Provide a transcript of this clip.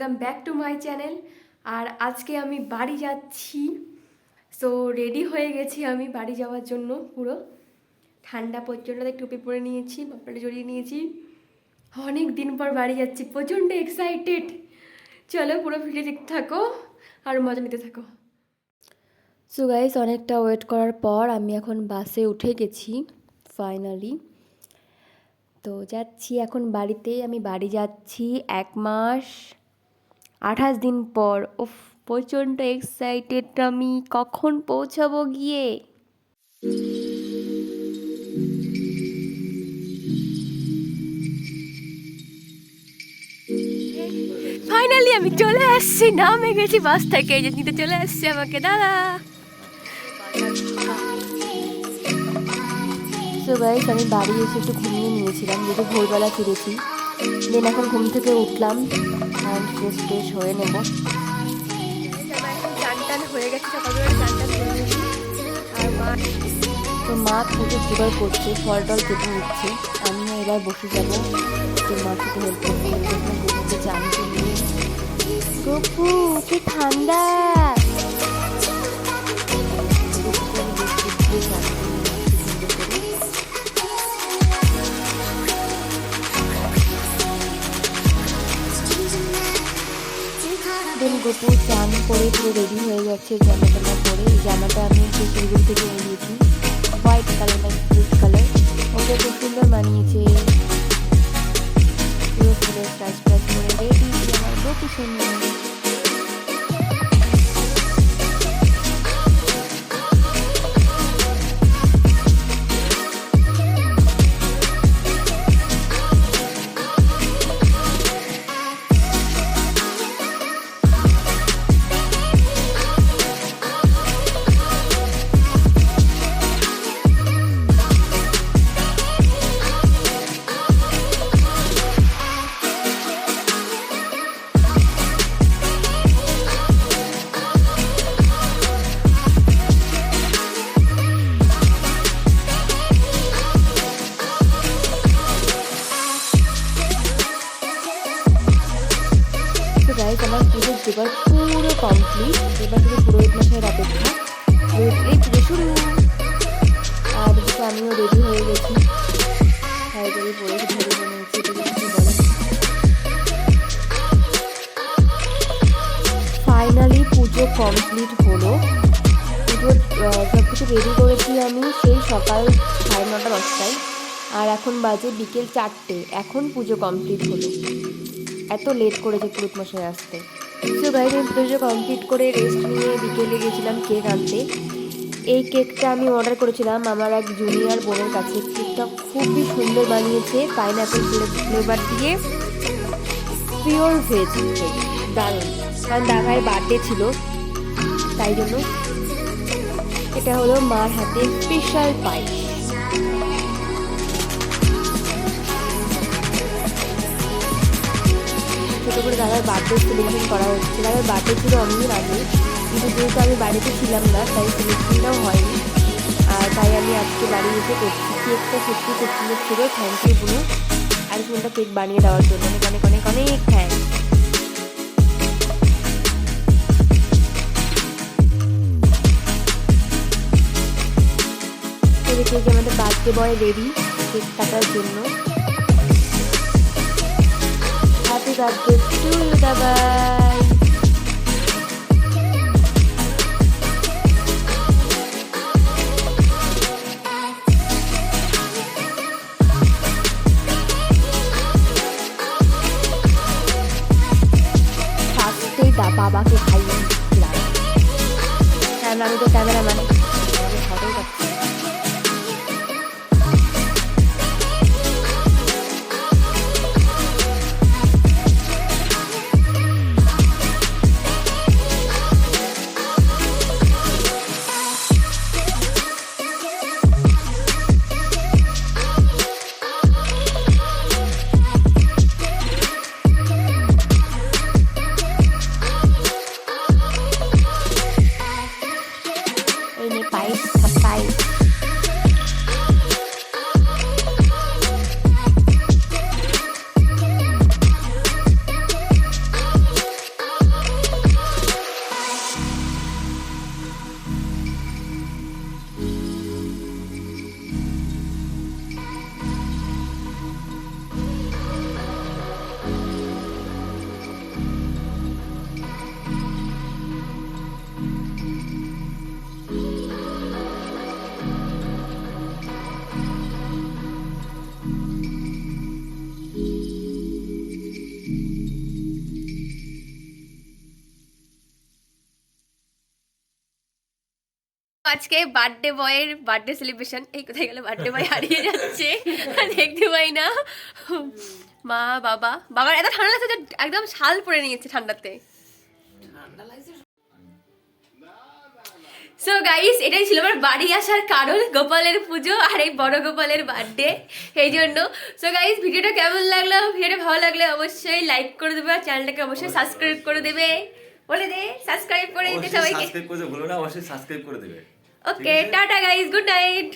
Welcome back to my channel. আর আজকে আমি বাড়ি যাচ্ছি। সো রেডি হয়ে গেছি আমি বাড়ি যাওয়ার জন্য। পুরো ঠান্ডা প্রচণ্ড, টুপি পরে নিয়েছি, মাপড়ে জড়িয়ে নিয়েছি। অনেক দিন পর বাড়ি যাচ্ছি, প্রচণ্ড এক্সাইটেড। চলো পুরো ভিডিও দেখতে থাকো আর মজা নিতে থাকো। সো গাইস, অনেকটা ওয়েট করার পর আমি এখন বাসে উঠে গেছি ফাইনালি। তো যাচ্ছি এখন বাড়িতে। আমি বাড়ি যাচ্ছি 1 মাস 28 দিন পর। উফ, প্রচণ্ড এক্সাইটেড আমি। কখন পৌঁছাবো গিয়ে। ফাইনালি আমি চলে আসছি, নামে গেছি বাস থেকে। যে নিতে চলে আসছে আমাকে দাদা। সো গাইস, আমি বাড়ি এসে একটু ঘুমিয়ে নিয়েছিলাম, যেহেতু ভোরবেলা ফিরেছি। দেন এখন ঘুম থেকে উঠলাম আর ফ্রেশ হয়ে নেব। চান টান হয়ে গেছে, সকালবেলা চান টান হয়ে গেছি। আর মা পুজো জোগাড় করছে, ফল টল কেটে নিচ্ছে। আমিও এবার বসে যাবো, মার সাথে হেল্প করতে। গোপুকে চান করিয়ে। গোপু, কি ঠান্ডা। দেন গোপু চান করে পুরো রেডি হয়ে যাচ্ছে জামা টামা পরে। এই জামাটা আমি শিলিগুড়ি থেকে নিয়েছি, হোয়াইট কালার না ব্লু কালার। ওকে খুব সুন্দর মানিয়েছে। পুরো ফুলের টাচ টাচ করে রেডি আমার গোপু সুন্দর। গাইস, আমার পুজোর জোগাড় পুরো কমপ্লিট। এবার শুধু পুরোহিত মশাইয়ের অপেক্ষা। এই পুজো শুরু। আর এদিকে আমিও রেডি হয়ে গেছি, শাড়ি টাড়ি পরে ধরে নিয়েছি। ফাইনালি পুজো কমপ্লিট হলো। পুজোর সব কিছু রেডি করেছি আমি সেই সকাল 9:30-10টায়। আর এখন বাজে বিকেল 4টে। এখন পুজো কমপ্লিট হলো। এত লেট করেছে পুরোহিত মশাই আসতে। সো গাইস, আমি পুজো কমপ্লিট করে রেস্ট নিয়ে বিকেলে গেছিলাম কেক আনতে। এই কেকটা আমি অর্ডার করেছিলাম আমার এক জুনিয়র বোনের কাছে। কেকটা খুবই সুন্দর বানিয়েছে, পাইনঅ্যাপেল ফ্লেভার দিয়ে, পিওর ভেজ কেক, দারুণ। কারণ দাদার বার্থডে ছিল, তাই জন্য। এটা হলো মার হাতে স্পেশাল পায়েস। ছোটো করে দাদার বার্থডে সেলিব্রেশন করা হচ্ছে। দাদার বার্থডে ছিল অনেকদিন আগে, কিন্তু যেহেতু আমি বাড়িতে ছিলাম না, তাই সেলিব্রেশনটাও হয়নি। আর তাই আমি আজকে বাড়ি এসে করছি। কেকটা সত্যি খুব সুন্দর ছিল। থ্যাংক ইউ বুনু, আর সুন্দর কেক বানিয়ে দেওয়ার জন্য অনেক অনেক অনেক অনেক থ্যাংকস। এদিকে যে আমাদের বার্থডে বয় রেডি কেক কাটার জন্য। হ্যাপি বার্থডে টু ইউ দাদাই। ফার্স্টেই বাবাকে খাইয়ে দিচ্ছিলাম, কারণ আমি তো ক্যামেরাম্যান, আমাকে ফটোই পাচ্ছি। আজকে বার্থডে বয়ের বার্থডে সেলিব্রেশন। এই কোথায় গেল বার্থডে বয়, হারিয়ে যাচ্ছে, দেখতে পাই না। মা বাবার এত ঠান্ডা লাগছে যে একদম শাল পরে নিয়েছে ঠান্ডাতে। সো গাইস, এটাই ছিল আমার বাড়ি আসার কারণ, গোপালের পুজো আর এই বড় গোপালের বার্থডে, এই জন্য। সো গাইস, ভিডিওটা কেমন লাগলো? ভিডিওটা ভালো লাগলে অবশ্যই লাইক করে দেবে, আর চ্যানেলটাকে অবশ্যই সাবস্ক্রাইব করে দেবে। বলে দে সাবস্ক্রাইব করে দিতে সবাইকে। সাবস্ক্রাইব করতে ভুলো না, অবশ্যই সাবস্ক্রাইব করে দেবে। ওকে, টাটা গাইস, গুড নাইট।